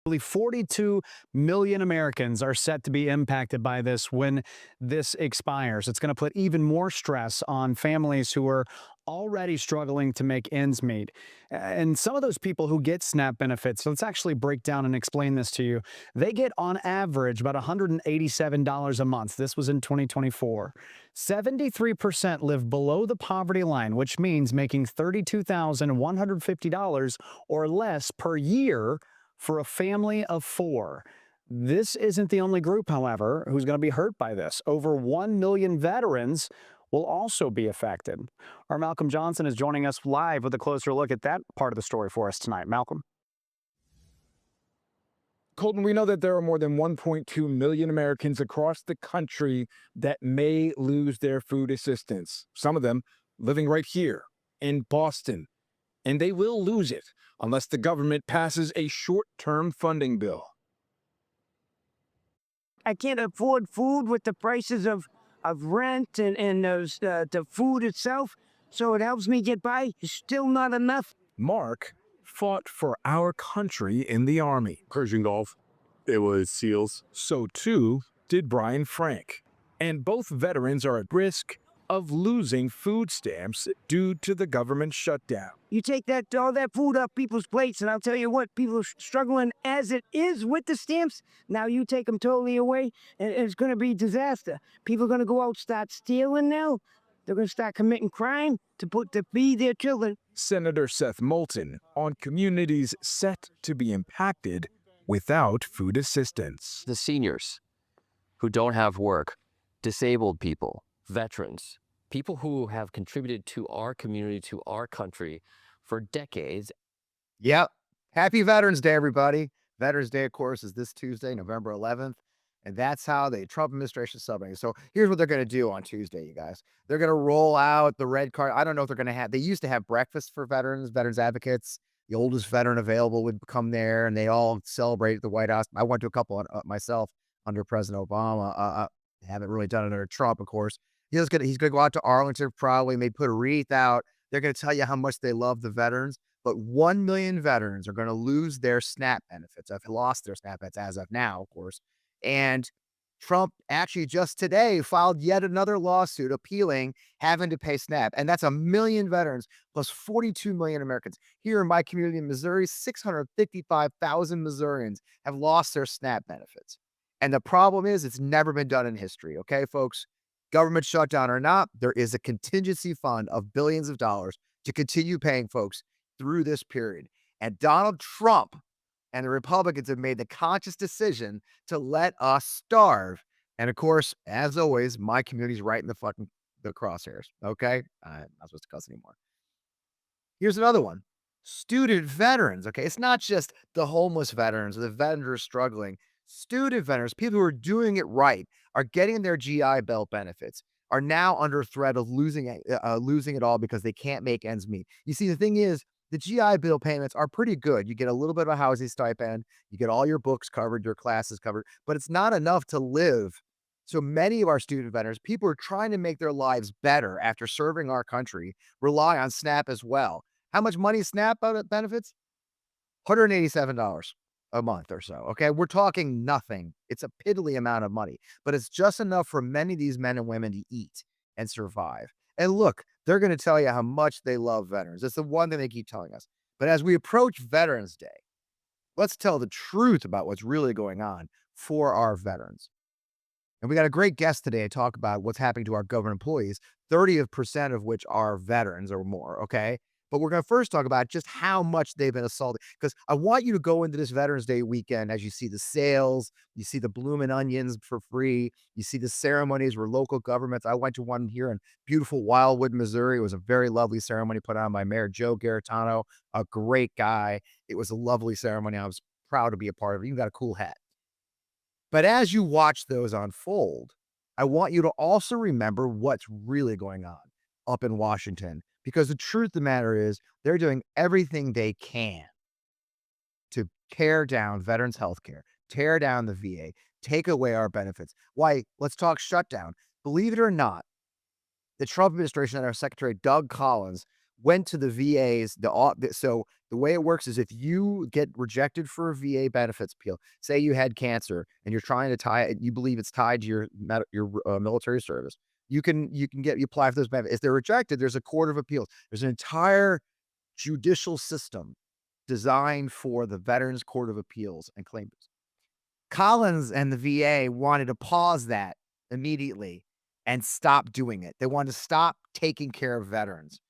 42 million Americans are set to be impacted by this when this expires. It's going to put even more stress on families who are already struggling to make ends meet. And some of those people who get SNAP benefits, so let's actually break down and explain this to you. They get on average about $187 a month. This was in 2024. 73% live below the poverty line, which means making $32,150 or less per year for a family of four. This isn't the only group, however, who's going to be hurt by this. Over 1 million veterans will also be affected. Our Malcolm Johnson is joining us live with a closer look at that part of the story for us tonight. Malcolm. Colton, we know that there are more than 1.2 million Americans across the country that may lose their food assistance. Some of them living right here in Boston. And they will lose it unless the government passes a short-term funding bill. I can't afford food with the prices of rent and the food itself, so it helps me get by. It's still not enough. Mark fought for our country in the Army. Persian Gulf. It was SEALs. So too did Brian Frank. And both veterans are at risk of losing food stamps due to the government shutdown. You take all that food off people's plates, and I'll tell you what, people are struggling as it is with the stamps. Now you take them totally away, and it's going to be disaster. People are going to go out, start stealing now. They're going to start committing crime to feed their children. Senator Seth Moulton on communities set to be impacted without food assistance. The seniors who don't have work, disabled people, veterans, people who have contributed to our community, to our country for decades. Yep. Happy Veterans Day, everybody. Veterans Day, of course, is this Tuesday, November 11th. And that's how the Trump administration is celebrating. So here's what they're going to do on Tuesday, you guys. They're going to roll out the red card. I don't know if they're going to have, they used to have breakfast for veterans advocates. The oldest veteran available would come there and they all celebrate at the White House. I went to a couple myself under President Obama. Haven't really done it under Trump, of course. He's going to go out to Arlington, probably, maybe put a wreath out. They're going to tell you how much they love the veterans. But 1 million veterans are going to lose their SNAP benefits. Have lost their SNAP benefits as of now, of course. And Trump actually just today filed yet another lawsuit appealing having to pay SNAP. And that's 1 million veterans plus 42 million Americans. Here in my community in Missouri, 655,000 Missourians have lost their SNAP benefits. And the problem is it's never been done in history. Okay, folks, government shutdown or not, there is a contingency fund of billions of dollars to continue paying folks through this period. And Donald Trump and the Republicans have made the conscious decision to let us starve. And of course, as always, my community's right in the crosshairs. Okay. I'm not supposed to cuss anymore. Here's another one. Student veterans. Okay. It's not just the homeless veterans or the veterans who are struggling. Student veterans, people who are doing it right, are getting their GI Bill benefits, are now under threat of losing it all because they can't make ends meet. You see, the thing is, the GI Bill payments are pretty good. You get a little bit of a housing stipend, you get all your books covered, your classes covered, but it's not enough to live. So many of our student veterans, people are trying to make their lives better after serving our country, rely on SNAP as well. How much money is SNAP benefits? $187 a month or so. Okay. We're talking nothing. It's a piddly amount of money, but it's just enough for many of these men and women to eat and survive. And look, they're going to tell you how much they love veterans. It's the one thing they keep telling us. But as we approach Veterans Day, let's tell the truth about what's really going on for our veterans. And we got a great guest today to talk about what's happening to our government employees, 30% of which are veterans or more. Okay. But we're going to first talk about just how much they've been assaulted, because I want you to go into this Veterans Day weekend as you see the sales, you see the bloomin' onions for free, you see the ceremonies where local governments. I went to one here in beautiful Wildwood, Missouri. It was a very lovely ceremony put on by Mayor Joe Garitano, a great guy. It was a lovely ceremony. I was proud to be a part of it. You got a cool hat. But as you watch those unfold, I want you to also remember what's really going on up in Washington. Because the truth of the matter is, they're doing everything they can to tear down veterans' health care, tear down the VA, take away our benefits. Why? Let's talk shutdown. Believe it or not, the Trump administration and our Secretary Doug Collins went to the VAs. So the way it works is if you get rejected for a VA benefits appeal, say you had cancer and you're trying to tie it, you believe it's tied to your military service, you apply for those benefits. If they're rejected, there's a court of appeals. There's an entire judicial system designed for the Veterans Court of Appeals and claims. Collins and the VA wanted to pause that immediately and stop doing it. They wanted to stop taking care of veterans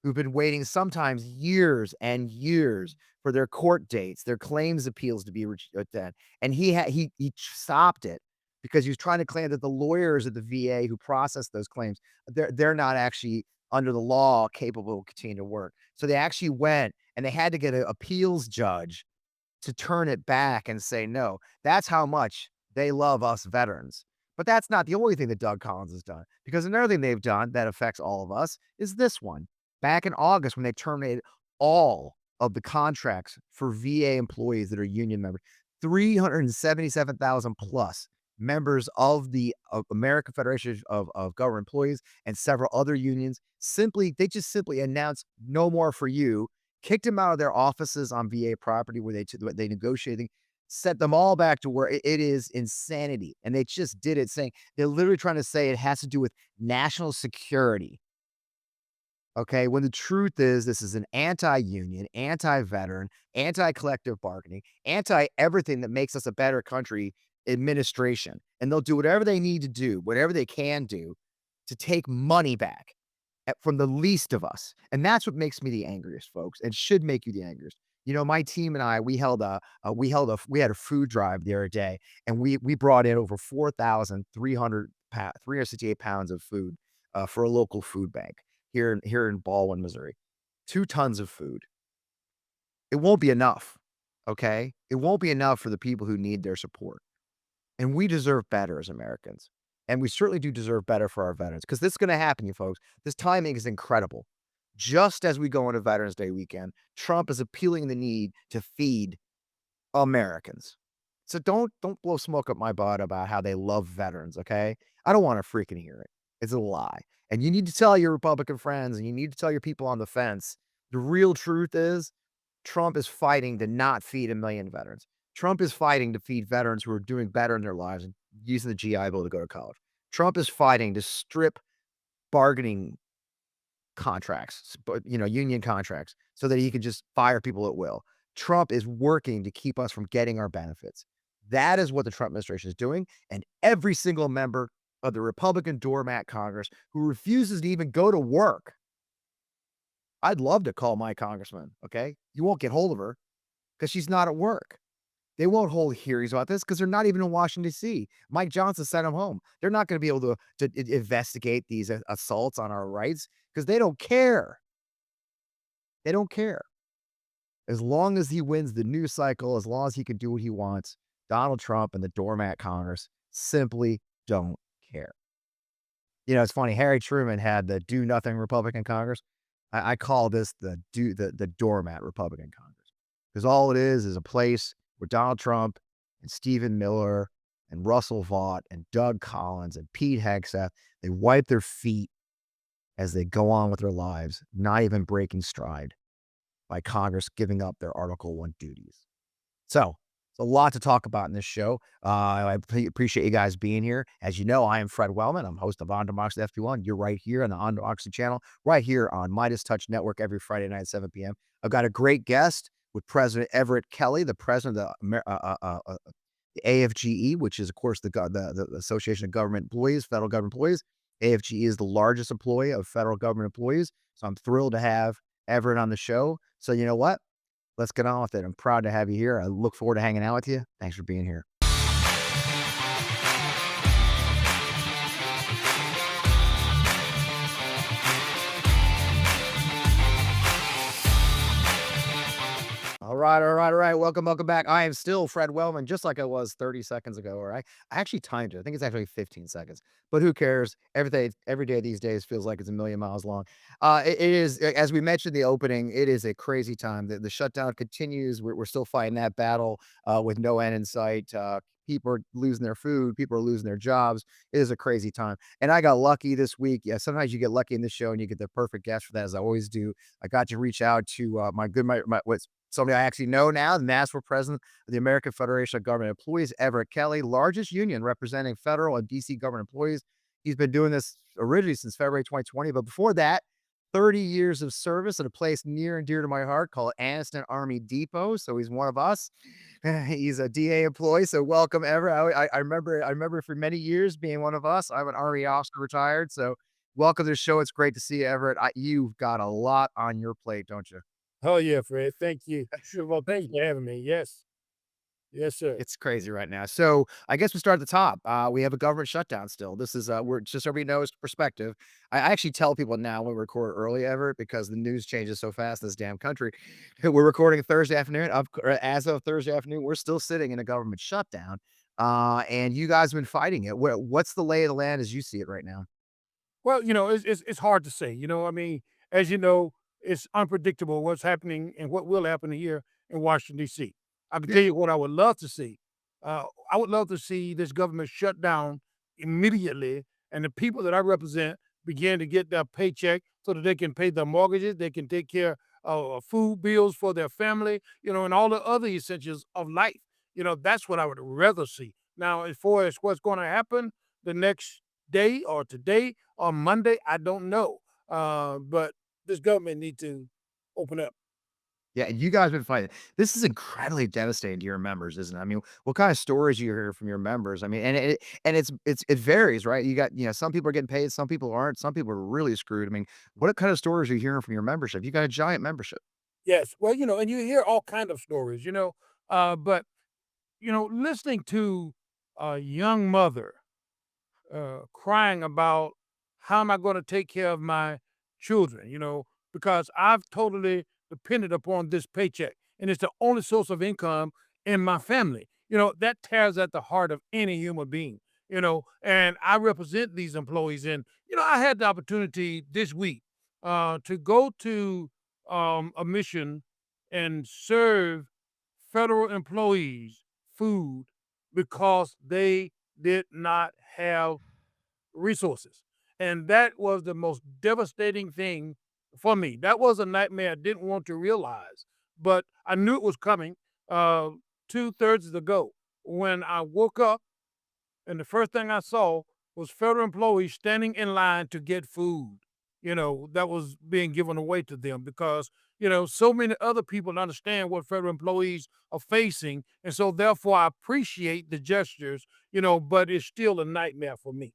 who've been waiting sometimes years and years for their court dates, their claims appeals to be done. And he stopped it because he was trying to claim that the lawyers at the VA who process those claims, they're not actually under the law capable of continuing to work. So they actually went and they had to get an appeals judge to turn it back and say, no, that's how much they love us veterans. But that's not the only thing that Doug Collins has done, because another thing they've done that affects all of us is this one. Back in August, when they terminated all of the contracts for VA employees that are union members, 377,000 plus members of the American Federation of Government Employees and several other unions they just simply announced no more for you, kicked them out of their offices on VA property where they negotiated, set them all back to where it is insanity. And they just did it, saying they're literally trying to say it has to do with national security. Okay, when the truth is this is an anti-union, anti-veteran, anti-collective bargaining, anti-everything that makes us a better country administration. And they'll do whatever they need to do, whatever they can do to take money back from the least of us. And that's what makes me the angriest, folks, and should make you the angriest. You know, my team and I, we had a food drive the other day, and we brought in over 368 pounds of food for a local food bank here in Baldwin, Missouri. 2 tons of food. It won't be enough. Okay? It won't be enough for the people who need their support. And we deserve better as Americans. And we certainly do deserve better for our veterans, because this is going to happen, you folks. This timing is incredible. Just as we go into Veterans Day weekend, Trump is appealing the need to feed Americans. So don't blow smoke up my butt about how they love veterans, okay? I don't want to freaking hear it. It's a lie. And you need to tell your Republican friends, and you need to tell your people on the fence, the real truth is Trump is fighting to not feed 1 million veterans. Trump is fighting to feed veterans who are doing better in their lives and using the GI Bill to go to college. Trump is fighting to strip bargaining contracts, union contracts, so that he can just fire people at will. Trump is working to keep us from getting our benefits. That is what the Trump administration is doing. And every single member of the Republican Doormat Congress who refuses to even go to work. I'd love to call my congressman, okay? You won't get hold of her because she's not at work. They won't hold hearings about this because they're not even in Washington, D.C. Mike Johnson sent them home. They're not going to be able to investigate these assaults on our rights because they don't care. They don't care. As long as he wins the news cycle, as long as he can do what he wants, Donald Trump and the Doormat Congress simply don't care. You know, it's funny. Harry Truman had the do nothing Republican Congress. I call this the Doormat Republican Congress, because all it is a place where Donald Trump and Stephen Miller and Russell Vought and Doug Collins and Pete Hegseth, they wipe their feet as they go on with their lives, not even breaking stride by Congress giving up their Article 1 duties. So, it's a lot to talk about in this show. I appreciate you guys being here. As you know, I am Fred Wellman. I'm host of On Democracy FP1. You're right here on the On Democracy channel, right here on Midas Touch Network every Friday night at 7 p.m. I've got a great guest with President Everett Kelly, the president of the AFGE, which is, of course, the Association of Government Employees, Federal Government Employees. AFGE is the largest employee of federal government employees. So I'm thrilled to have Everett on the show. So you know what? Let's get on with it. I'm proud to have you here. I look forward to hanging out with you. Thanks for being here. All right, all right, all right. Welcome, welcome back. I am still Fred Wellman, just like I was 30 seconds ago. Or I actually timed it. I think it's actually 15 seconds. But who cares? Every day these days feels like it's a million miles long. It is, as we mentioned in the opening, it is a crazy time. The shutdown continues. We're still fighting that battle with no end in sight. People are losing their food. People are losing their jobs. It is a crazy time. And I got lucky this week. Yeah, sometimes you get lucky in this show and you get the perfect guest for that, as I always do. I got to reach out to my what's somebody I actually know now, the national president of the American Federation of Government Employees, Everett Kelly, largest union representing federal and DC government employees. He's been doing this originally since February 2020, but before that, 30 years of service at a place near and dear to my heart called Anniston Army Depot. So he's one of us. He's a DA employee. So welcome, Everett. I remember for many years being one of us. I'm an Army officer retired. So welcome to the show. It's great to see you, Everett. You've got a lot on your plate, don't you? Oh, yeah, Fred. Thank you. Sure. Well, thank you for having me. Yes. Yes, sir. It's crazy right now. So I guess we start at the top. We have a government shutdown still. This is we're just so everybody knows perspective. I actually tell people now when we record early ever because the news changes so fast in this damn country. We're recording Thursday afternoon. As of Thursday afternoon, we're still sitting in a government shutdown. And you guys have been fighting it. What's the lay of the land as you see it right now? Well, it's hard to say. I mean, as you know, it's unpredictable what's happening and what will happen here in Washington, D.C. I can tell you what I would love to see. I would love to see this government shut down immediately and the people that I represent begin to get their paycheck so that they can pay their mortgages, they can take care of food bills for their family, and all the other essentials of life. That's what I would rather see. Now, as far as what's going to happen the next day or today or Monday, I don't know. But this government need to open up. Yeah, and you guys have been fighting. This is incredibly devastating to your members, isn't it? I mean, what kind of stories you hear from your members? I mean, it varies, right? You got, some people are getting paid, some people aren't, some people are really screwed. I mean, what kind of stories are you hearing from your membership? You got a giant membership. Yes. Well, and you hear all kind of stories, but listening to a young mother crying about how am I going to take care of my children, because I've totally depended upon this paycheck and it's the only source of income in my family. That tears at the heart of any human being, and I represent these employees. And, I had the opportunity this week to go to a mission and serve federal employees food because they did not have resources. And that was the most devastating thing for me. That was a nightmare I didn't want to realize, but I knew it was coming uh, 2 Thursdays ago when I woke up and the first thing I saw was federal employees standing in line to get food, that was being given away to them because, so many other people understand what federal employees are facing. And so therefore I appreciate the gestures, but it's still a nightmare for me.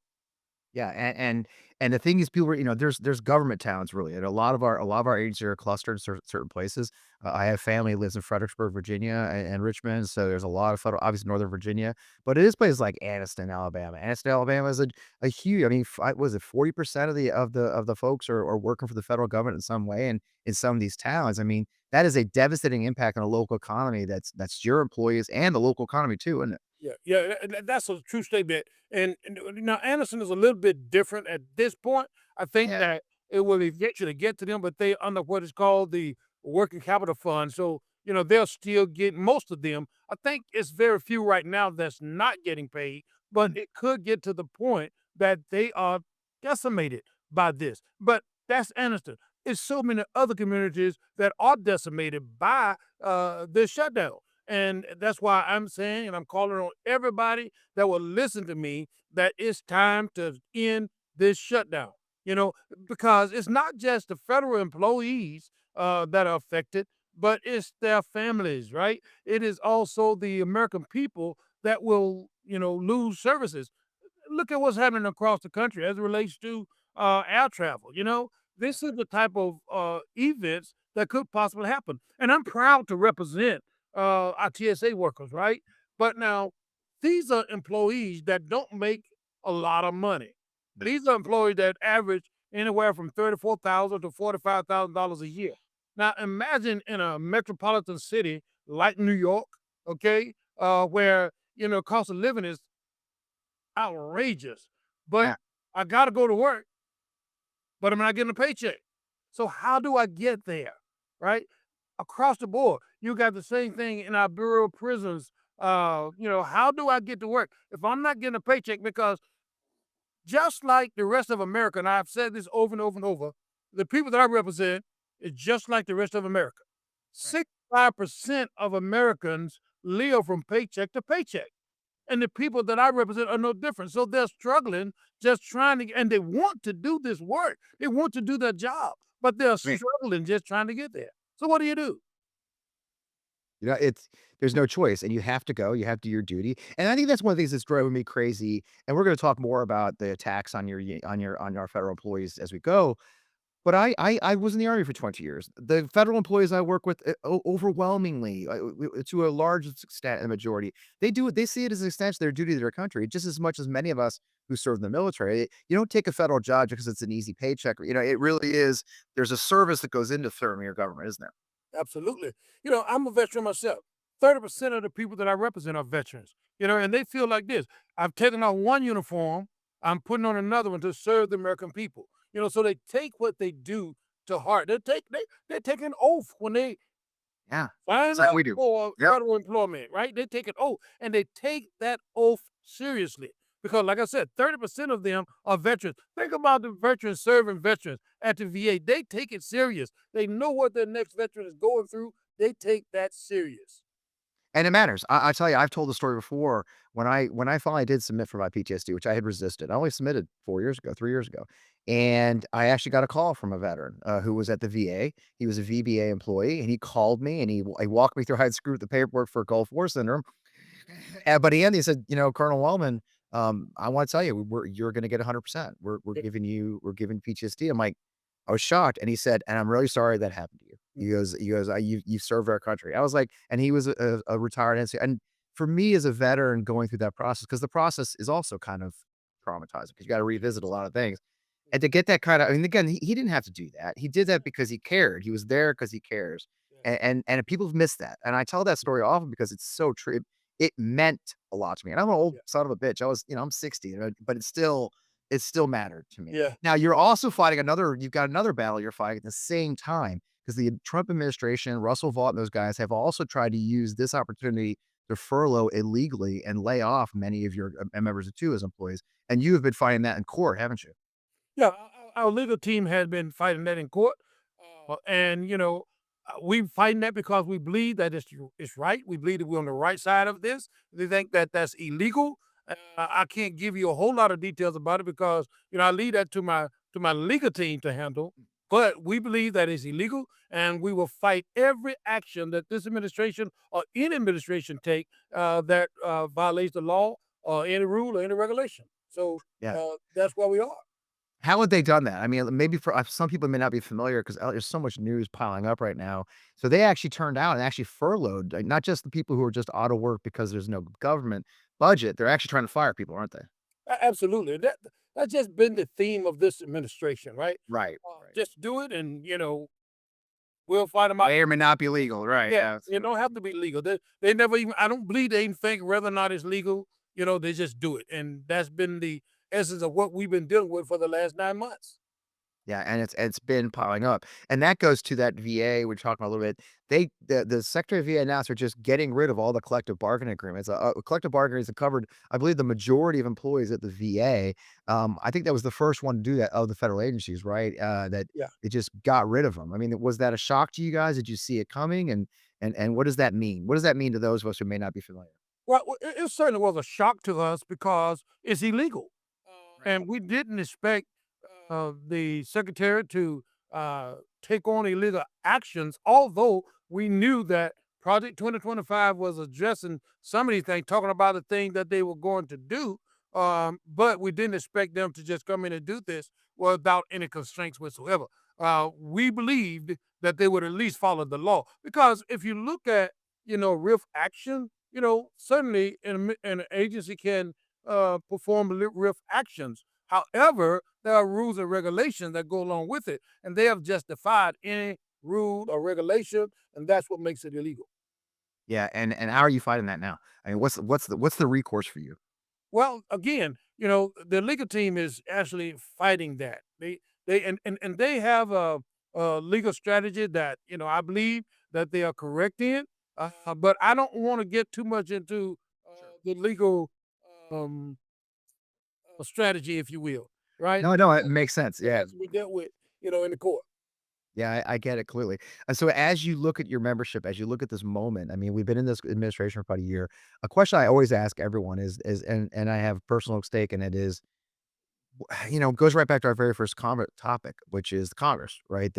Yeah, and the thing is, people are, there's government towns really, and a lot of our agencies are clustered in certain places. I have family who lives in Fredericksburg, Virginia, and Richmond, so there's a lot of federal, obviously Northern Virginia, but it is places like Anniston, Alabama. Anniston, Alabama is a huge. I mean, was it 40% of the folks are working for the federal government in some way, and in some of these towns, I mean, that is a devastating impact on a local economy. That's your employees and the local economy too, isn't it? Yeah, yeah, that's a true statement. And now Anderson is a little bit different at this point. I think Yeah. that it will eventually get to them, but they under what is called the working capital fund. So, they'll still get most of them. I think it's very few right now that's not getting paid, but it could get to the point that they are decimated by this. But that's Anderson. It's so many other communities that are decimated by this shutdown. And that's why I'm saying, and I'm calling on everybody that will listen to me, that it's time to end this shutdown. You know, because it's not just the federal employees that are affected, but it's their families, right? It is also the American people that will, lose services. Look at what's happening across the country as it relates to air travel. This is the type of events that could possibly happen. And I'm proud to represent our TSA workers, right? But now these are employees that don't make a lot of money. These are employees that average anywhere from $34,000 to $45,000 a year. Now imagine in a metropolitan city like New York, okay, where cost of living is outrageous, but Yeah. I got to go to work, but I'm not getting a paycheck. So how do I get there? Right? Across the board, you got the same thing in our bureau of prisons. How do I get to work if I'm not getting a paycheck? Because just like the rest of America, and I've said this over and over and over, the people that I represent is just like the rest of America. Right. 65% of Americans live from paycheck to paycheck. And the people that I represent are no different. So they're struggling, just trying to, and they want to do this work. They want to do their job, but they're I mean, struggling just trying to get there. So what do you do? it's there's no choice, and you have to go. You have to do your duty, and I think that's one of the things that's driving me crazy. And we're going to talk more about the attacks on on our federal employees as we go. But I was in the Army for 20 years. The federal employees I work with, overwhelmingly, to a large extent, the majority, they see it as an extension of their duty to their country, just as much as many of us who serve in the military. You don't take a federal job because it's an easy paycheck. It really is. There's a service that goes into serving your government, isn't there? Absolutely. I'm a veteran myself. 30% of the people that I represent are veterans, and they feel like this. I've taken off one uniform, I'm putting on another one to serve the American people. So they take what they do to heart. They take an oath when they Yeah, it's sign like up we do. for Yep. federal employment, right? They take an oath and they take that oath seriously. Because, like I said, 30% of them are veterans. Think about the veterans serving veterans at the VA. They take it serious. They know what their next veteran is going through. They take that serious. And it matters. I tell you, I've told the story before when I finally did submit for my PTSD, which I had resisted. I only submitted 4 years ago, 3 years ago, and I actually got a call from a veteran, who was at the VA. He was a VBA employee, and he called me, and he walked me through how I'd screwed the paperwork for Gulf War syndrome. But in the end, he said, Colonel Wellman, I want to tell you, you're going to get 100%. We're giving PTSD. I'm like, I was shocked, and he said, "And I'm really sorry that happened to you." He goes, "You served our country." I was like, and he was a retired NCO, and for me as a veteran going through that process, because the process is also kind of traumatizing, because you got to revisit a lot of things, and to get that kind of, I mean, again, he didn't have to do that. He did that because he cared. He was there because he cares, and people have missed that. And I tell that story often because it's so true. It meant a lot to me, and I'm an old Yeah. son of a bitch. I'm 60, but it still mattered to me. Yeah. Now you've got another battle you're fighting at the same time, because the Trump administration, Russell Vought and those guys have also tried to use this opportunity to furlough illegally and lay off many of your members of TUA's employees. And you have been fighting that in court, haven't you? Yeah, our legal team has been fighting that in court, and we fighting that because we believe that it's right. We believe that we're on the right side of this. They think that that's illegal. I can't give you a whole lot of details about it because I leave that to my legal team to handle. But we believe that it's illegal, and we will fight every action that this administration or any administration take that violates the law or any rule or any regulation. So Yeah. that's where we are. How had they done that? I mean, maybe for some people may not be familiar, because there's so much news piling up right now. So they actually turned out and actually furloughed, like, not just the people who are just out of work because there's no government budget. They're actually trying to fire people, aren't they? Absolutely. That's just been the theme of this administration, right? Right. Just do it, and we'll fight them out. May or may not be legal, right? Yeah, Yeah. it don't have to be legal. They never even. I don't believe they even think whether or not it's legal. They just do it, and that's been the essence of what we've been dealing with for the last 9 months. Yeah, and it's been piling up, and that goes to that VA we're talking about a little bit. The Secretary of VA announced they're just getting rid of all the collective bargaining agreements. Collective bargaining agreements have covered, I believe, the majority of employees at the VA. I think that was the first one to do that of the federal agencies, right? That Yeah. it just got rid of them. I mean, was that a shock to you guys? Did you see it coming? And what does that mean? What does that mean to those of us who may not be familiar? Well, it certainly was a shock to us because it's illegal, Right. and we didn't expect the secretary to take on illegal actions, although we knew that Project 2025 was addressing some of these things, talking about the things that they were going to do. But we didn't expect them to just come in and do this without any constraints whatsoever. We believed that they would at least follow the law. Because if you look at, RIF action, certainly an agency can perform RIF actions. However, there are rules and regulations that go along with it, and they have justified any rule or regulation, and that's what makes it illegal. Yeah, and how are you fighting that now? I mean, what's the recourse for you? Well, again, the legal team is actually fighting that. And they have a legal strategy that I believe that they are correct in. But I don't want to get too much into the legal um, strategy, if you will, right? No, no, it makes sense. It Yeah. has to be dealt with, in the court. Yeah, I get it clearly. And so as you look at your membership, as you look at this moment, I mean, we've been in this administration for about a year. A question I always ask everyone is and I have personal stake in it is, it goes right back to our very first topic, which is the Congress, right?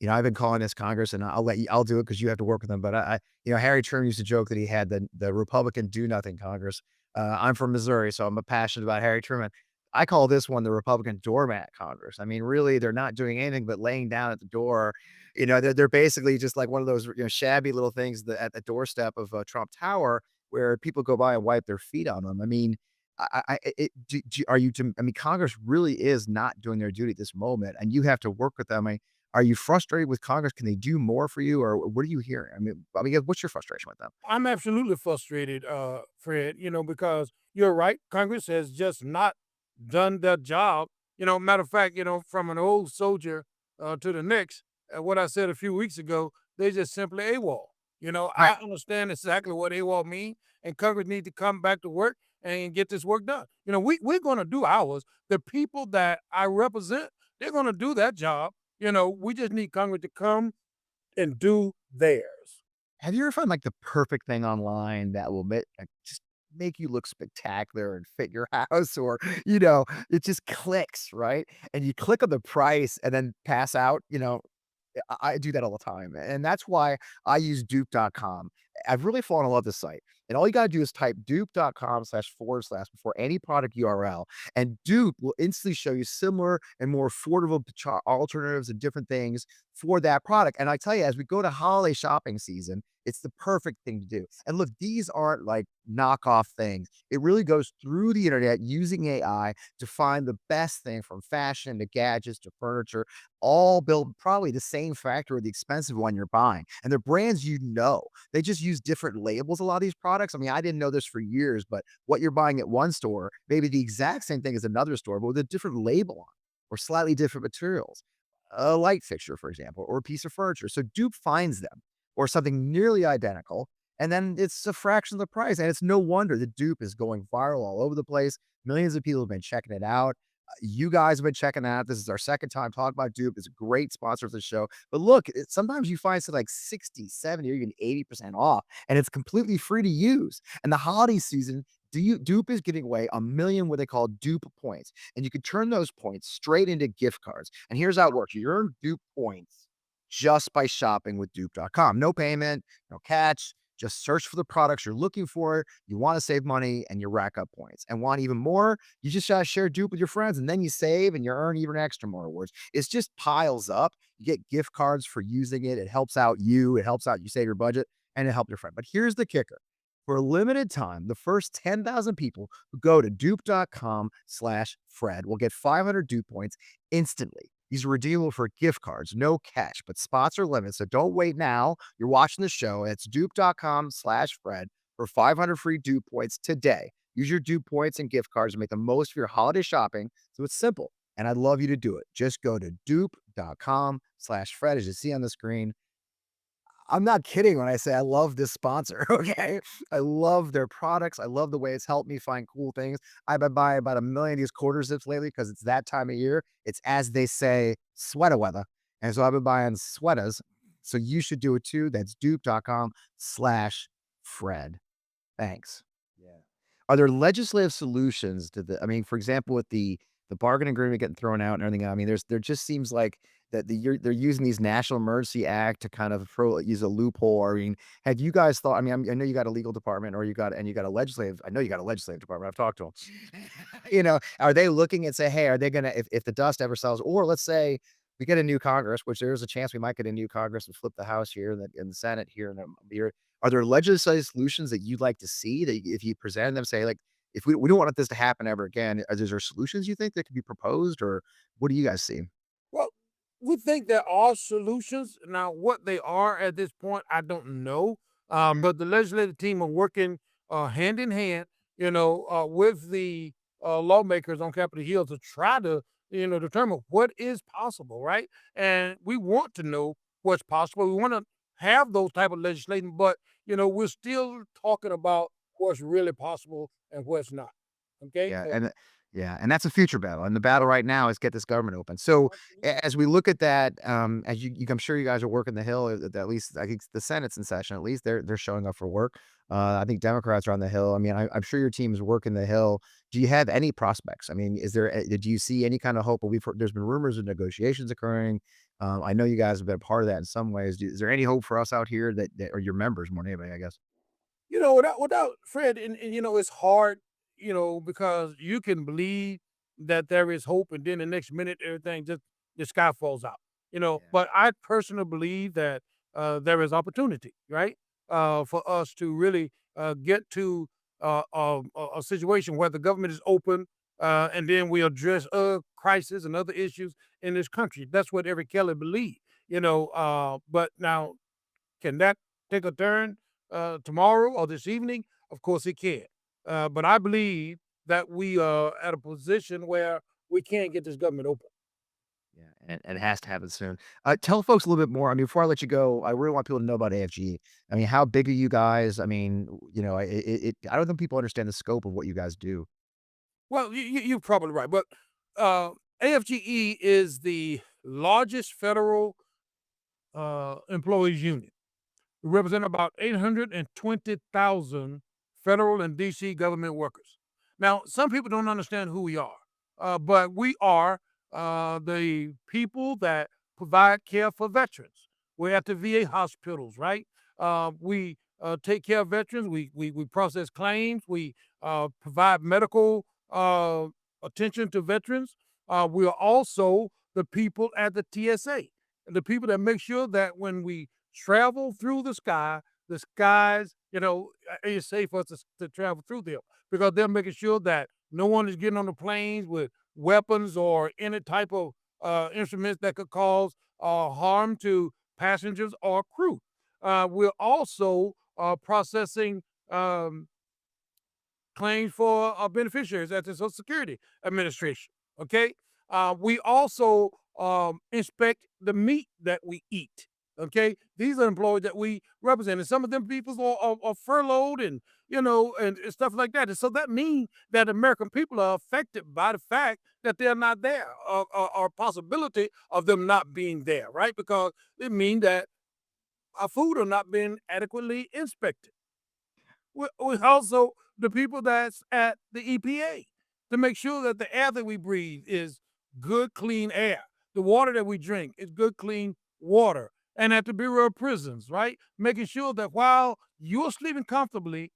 I've been calling this Congress, and I'll do it because you have to work with them. But Harry Truman used to joke that he had the Republican do nothing Congress. I'm from Missouri, so I'm passionate about Harry Truman. I call this one the Republican Doormat Congress. I mean, really, they're not doing anything but laying down at the door. They're basically just like one of those shabby little things at the doorstep of Trump Tower where people go by and wipe their feet on them. I mean, are you to I mean, Congress really is not doing their duty at this moment, and you have to work with them. Are you frustrated with Congress? Can they do more for you, or what are you hearing? What's your frustration with them? I'm absolutely frustrated, Fred, because you're right. Congress has just not done their job. Matter of fact, from an old soldier to the next, what I said a few weeks ago, they just simply AWOL. Right. I understand exactly what AWOL mean, and Congress need to come back to work and get this work done. We're going to do ours. The people that I represent, they're going to do that job. We just need Congress to come and do theirs. Have you ever found like the perfect thing online that will just make you look spectacular and fit your house, or it just clicks, right? And you click on the price and then pass out. I do that all the time, and that's why I use dupe.com. I've really fallen in love with this site, and all you gotta do is type dupe.com// before any product URL, and Dupe will instantly show you similar and more affordable alternatives and different things for that product. And I tell you, as we go to holiday shopping season, it's the perfect thing to do. And look, these aren't like knockoff things. It really goes through the internet using AI to find the best thing from fashion to gadgets to furniture, all built probably the same factory, the expensive one you're buying. And they're brands they just use different labels, a lot of these products. I mean, I didn't know this for years, but what you're buying at one store, maybe the exact same thing as another store, but with a different label on it or slightly different materials. A light fixture, for example, or a piece of furniture. So Dupe finds them or something nearly identical, and then it's a fraction of the price. And it's no wonder the Dupe is going viral all over the place. Millions of people have been checking it out. You guys have been checking it out. This is our second time talking about Dupe. It's a great sponsor of the show. But look, sometimes you find something like 60, 70, or even 80% off, and it's completely free to use. And the holiday season, Dupe is giving away 1 million what they call Dupe points. And you can turn those points straight into gift cards. And here's how it works. You earn Dupe points just by shopping with dupe.com. No payment, no catch. Just search for the products you're looking for. You want to save money and you rack up points. And want even more? You just gotta share Dupe with your friends, and then you save and you earn even extra more rewards. It's just piles up. You get gift cards for using it. It helps out you. It helps out you save your budget, and it helps your friend. But here's the kicker. For a limited time, the first 10,000 people who go to dupe.com/Fred will get 500 Dupe points instantly. These are redeemable for gift cards, no catch, but spots are limited. So don't wait now. You're watching the show. It's dupe.com/Fred for 500 free Dupe points today. Use your Dupe points and gift cards to make the most of your holiday shopping. So it's simple. And I'd love you to do it. Just go to dupe.com/Fred, as you see on the screen. I'm not kidding when I say I love this sponsor, okay? I love their products. I love the way it's helped me find cool things. I've been buying about 1 million of these quarter zips lately because it's that time of year. It's, as they say, sweater weather. And so I've been buying sweaters. So you should do it too. That's dupe.com/Fred. Thanks. Yeah. Are there legislative solutions to for example, with the bargain agreement getting thrown out and everything, there just seems like that they're using these National Emergency Act to kind of use a loophole. Have you guys thought? I know you got a legal department, or you got a legislative. I know you got a legislative department. I've talked to them. Are they looking and say, hey, are they gonna if the dust ever settles, or let's say we get a new Congress, which there's a chance we might get a new Congress and flip the House here and the Senate here in a year. Are there legislative solutions that you'd like to see that if you present them, say like, if we don't want this to happen ever again, are there solutions you think that could be proposed, or what do you guys see? Well, we think there are solutions. Now, what they are at this point, I don't know. But the legislative team are working hand in hand, with the lawmakers on Capitol Hill to try to, determine what is possible, right? And we want to know what's possible. We want to have those type of legislation, but we're still talking about what's really possible and what's not. Okay, Yeah, so and yeah, and that's a future battle, and the battle right now is get this government open. So as we look at that, as I'm sure you guys are working the Hill. At least I think the Senate's in session. At least they're showing up for work. I think Democrats are on the Hill. I mean, I'm sure your team is working the Hill. Do you have any prospects? I mean, do you see any kind of hope? There's been rumors of negotiations occurring. I know you guys have been a part of that in some ways. Is there any hope for us out here that or your members more than anybody? I guess. without Fred, and it's hard, because you can believe that there is hope, and then the next minute everything just the sky falls out. Yeah. But I personally believe that there is opportunity, right, for us to really get to a situation where the government is open, and then we address crisis and other issues in this country. That's what every Kelly believes. But now, can that take a turn tomorrow or this evening? Of course it can. But I believe that we are at a position where we can get this government open. Yeah, and it has to happen soon. Tell folks a little bit more. I mean, before I let you go, I really want people to know about AFGE. I mean, how big are you guys? I mean, I don't think people understand the scope of what you guys do. Well, you're probably right. But AFGE is the largest federal employees union. We represent about 820,000 federal and DC government workers. Now, some people don't understand who we are, but we are the people that provide care for veterans. We're at the VA hospitals, right? We take care of veterans. We process claims. We provide medical attention to veterans. We are also the people at the TSA, the people that make sure that when we travel through the skies, it's safe for us to travel through them, because they're making sure that no one is getting on the planes with weapons or any type of instruments that could cause harm to passengers or crew. We're also processing claims for beneficiaries at the Social Security Administration. Okay. We also inspect the meat that we eat. Okay. These are employees that we represent. And some of them people are furloughed and, and stuff like that. And so that means that American people are affected by the fact that they're not there, or possibility of them not being there, right? Because it means that our food are not being adequately inspected. We also the people that's at the EPA to make sure that the air that we breathe is good, clean air. The water that we drink is good, clean water. And at the Bureau of Prisons, right? Making sure that while you're sleeping comfortably,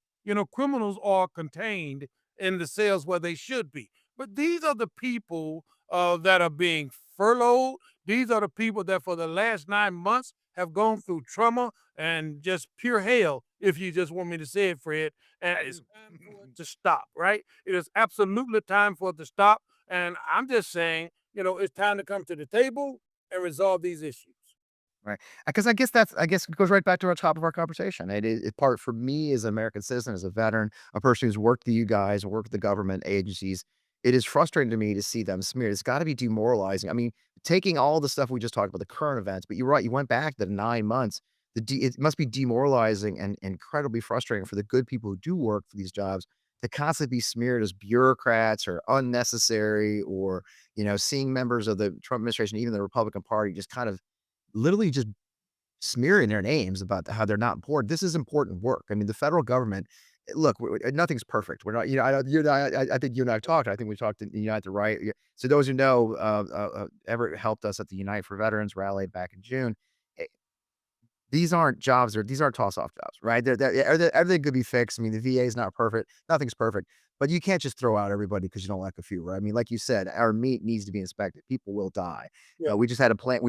criminals are contained in the cells where they should be. But these are the people that are being furloughed. These are the people that for the last 9 months have gone through trauma and just pure hell, if you just want me to say it, Fred. And it's time for it to stop, right? It is absolutely time for it to stop. And I'm just saying, it's time to come to the table and resolve these issues. Right. Because I guess it goes right back to our top of our conversation. It is part for me as an American citizen, as a veteran, a person who's worked with you guys, worked with the government agencies. It is frustrating to me to see them smeared. It's got to be demoralizing. I mean, taking all the stuff we just talked about, the current events, but you're right. You went back the 9 months. It must be demoralizing and incredibly frustrating for the good people who do work for these jobs to constantly be smeared as bureaucrats or unnecessary, or seeing members of the Trump administration, even the Republican Party, just kind of literally just smearing their names about how they're not important. This is important work. I mean, the federal government, look, nothing's perfect. We're not, I think you and I have talked. I think we talked in Unite the Right. Yeah. So those who know, Everett helped us at the Unite for Veterans rally back in June. eh, These aren't jobs, or these aren't toss-off jobs, right? Everything could be fixed. I mean, the VA is not perfect. Nothing's perfect. But you can't just throw out everybody because you don't like a few, right? I mean, like you said, our meat needs to be inspected. People will die. Yeah. We just had a plane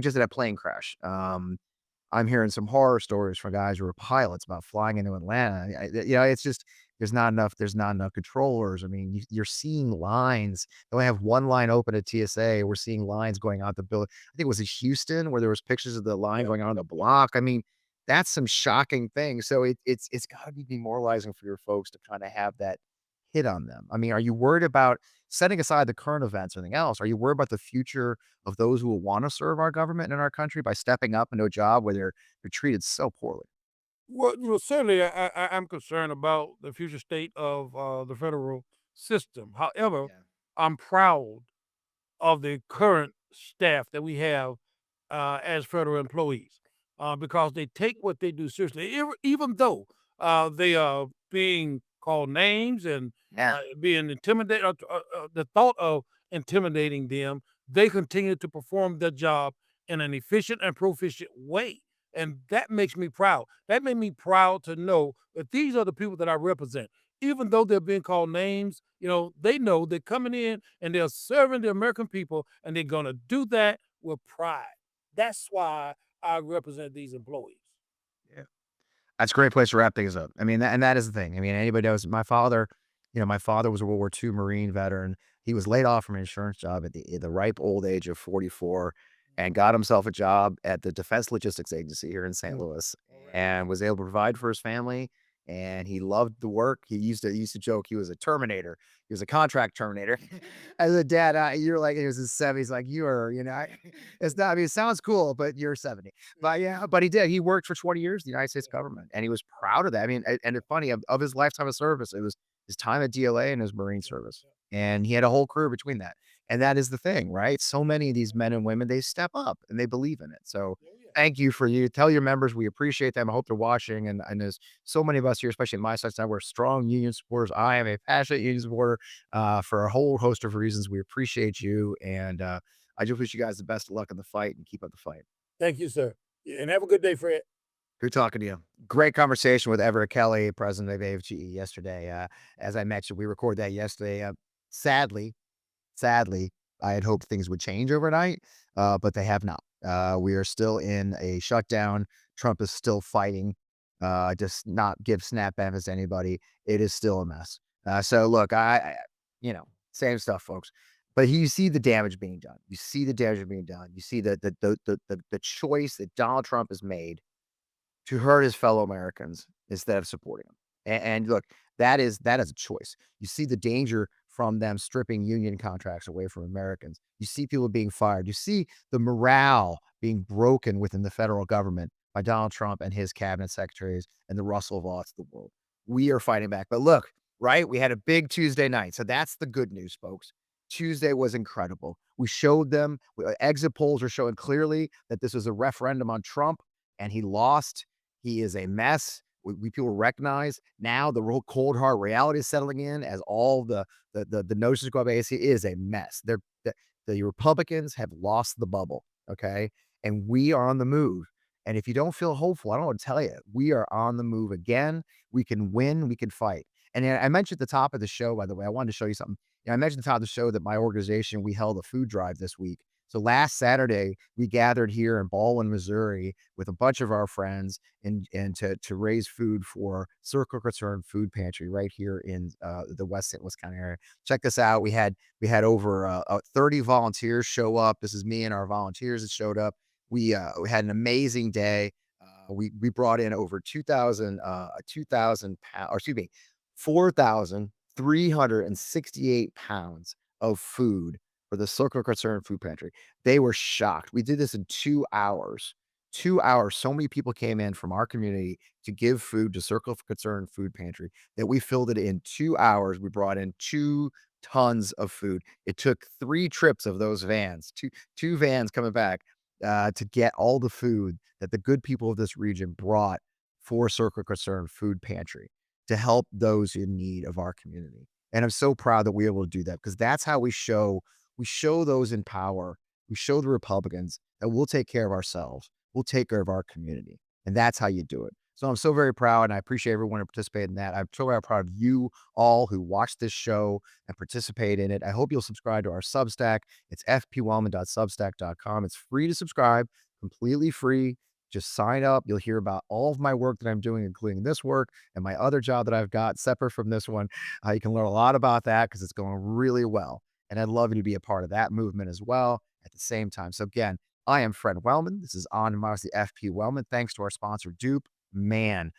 crash. I'm hearing some horror stories from guys who were pilots about flying into Atlanta. It's just there's not enough controllers. I mean, you're seeing lines. They only have one line open at TSA. We're seeing lines going out the building. I think it was in Houston where there was pictures of the line going on the block. I mean, that's some shocking things. So it's got to be demoralizing for your folks to kind of have that hit on them. I mean, are you worried about setting aside the current events or anything else? Are you worried about the future of those who will want to serve our government and our country by stepping up into a job where they're treated so poorly? Well, certainly, I'm concerned about the future state of the federal system. However, Yeah. I'm proud of the current staff that we have as federal employees because they take what they do seriously, even though they are being called names and Yeah. being intimidated. The thought of intimidating them, they continue to perform their job in an efficient and proficient way. And that makes me proud. That made me proud to know that these are the people that I represent. Even though they're being called names, they know they're coming in and they're serving the American people, and they're going to do that with pride. That's why I represent these employees. Yeah. That's a great place to wrap things up. I mean, and that is the thing. I mean, anybody knows my father was a World War II Marine veteran. He was laid off from an insurance job at the ripe old age of 44 and got himself a job at the Defense Logistics Agency here in St. Mm. Louis All right. and was able to provide for his family. And he loved the work. He used to joke he was a Terminator. He was a contract terminator. As a dad, you're like, he was in his 70s, like you are, it's not, I mean, it sounds cool, but you're 70. But yeah, but he did. He worked for 20 years in the United States government, and he was proud of that. I mean, and it's funny of his lifetime of service, it was his time at DLA and his Marine service, and he had a whole career between that. And that is the thing, right? So many of these men and women, they step up and they believe in it. So thank you for you. Tell your members we appreciate them. I hope they're watching. And there's so many of us here, especially in my side, we're strong union supporters. I am a passionate union supporter for a whole host of reasons. We appreciate you, and I just wish you guys the best of luck in the fight and keep up the fight. Thank you, sir. And have a good day, Fred. Good talking to you. Great conversation with Everett Kelly, president of AFGE, yesterday. As I mentioned, we recorded that yesterday. Sadly, sadly, I had hoped things would change overnight, but they have not. We are still in a shutdown. Trump is still fighting, just not give SNAP benefits to anybody. It is still a mess. So look, same stuff, folks. But you see the damage being done. You see the damage being done. You see the choice that Donald Trump has made to hurt his fellow Americans instead of supporting them. And look, that is a choice. You see the danger from them stripping union contracts away from Americans. You see people being fired. You see the morale being broken within the federal government by Donald Trump and his cabinet secretaries and the Russell Vaughts of the world. We are fighting back. But look, right? We had a big Tuesday night. So that's the good news, folks. Tuesday was incredible. We showed them, exit polls are showing clearly that this was a referendum on Trump and he lost. He is a mess. We people recognize now the real cold hard reality is settling in as all the notions go up. It is a mess. The Republicans have lost the bubble. Okay. And we are on the move. And if you don't feel hopeful, I don't know what to tell you. We are on the move again. We can win. We can fight. And I mentioned at the top of the show, by the way, I wanted to show you something. I mentioned at the top of the show that my organization, we held a food drive this week. So last Saturday, we gathered here in Baldwin, Missouri, with a bunch of our friends and to raise food for Circle Concern Food Pantry right here in the West St. Louis County area. Check this out. We had over 30 volunteers show up. This is me and our volunteers that showed up. We had an amazing day. We brought in over 2,000 pounds, or excuse me, 4,368 pounds of food for the Circle Concern Food Pantry. They were shocked. We did this in 2 hours. 2 hours. So many people came in from our community to give food to Circle Concern Food Pantry that we filled it in 2 hours. We brought in 2 tons of food. It took 3 trips of those vans, two vans coming back to get all the food that the good people of this region brought for Circle Concern Food Pantry to help those in need of our community. And I'm so proud that we're able to do that because that's how we show those in power. We show the Republicans that we'll take care of ourselves. We'll take care of our community. And that's how you do it. So I'm so very proud, and I appreciate everyone who participated in that. I'm so very proud of you all who watched this show and participate in it. I hope you'll subscribe to our Substack. It's fpwellman.substack.com. It's free to subscribe, completely free. Just sign up. You'll hear about all of my work that I'm doing, including this work and my other job that I've got separate from this one. You can learn a lot about that because it's going really well. And I'd love you to be a part of that movement as well at the same time. So again, I am Fred Wellman. This is On Democracy FP Wellman. Thanks to our sponsor, Dupe. Man,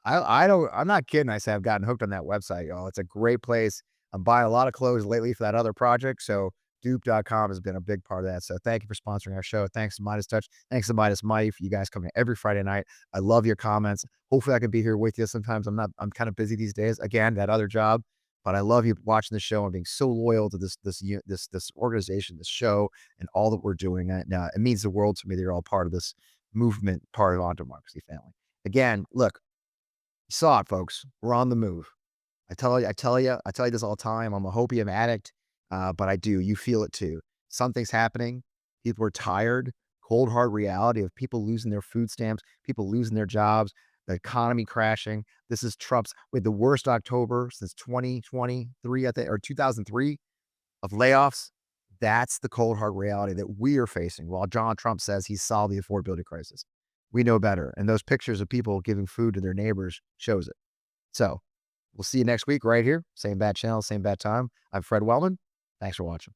I'm not kidding. I say I've gotten hooked on that website, y'all. It's a great place. I'm buying a lot of clothes lately for that other project. So dupe.com has been a big part of that. So thank you for sponsoring our show. Thanks to Midas Touch. Thanks to Midas Mighty for you guys coming every Friday night. I love your comments. Hopefully I can be here with you. Sometimes I'm kind of busy these days. Again, that other job, but I love you watching the show and being so loyal to this organization, this show, and all that we're doing. And it means the world to me that you're all part of this movement, part of On Democracy family. Again, look, you saw it, folks. We're on the move. I tell you this all the time. I'm a hopium addict, but I do. You feel it too. Something's happening. People are tired. Cold hard reality of people losing their food stamps, people losing their jobs, the economy crashing. This is Trump's with the worst October since 2023, I think, or 2003 of layoffs. That's the cold hard reality that we are facing. While John Trump says he's solved the affordability crisis, we know better. And those pictures of people giving food to their neighbors shows it. So we'll see you next week right here. Same bad channel, same bad time. I'm Fred Wellman. Thanks for watching.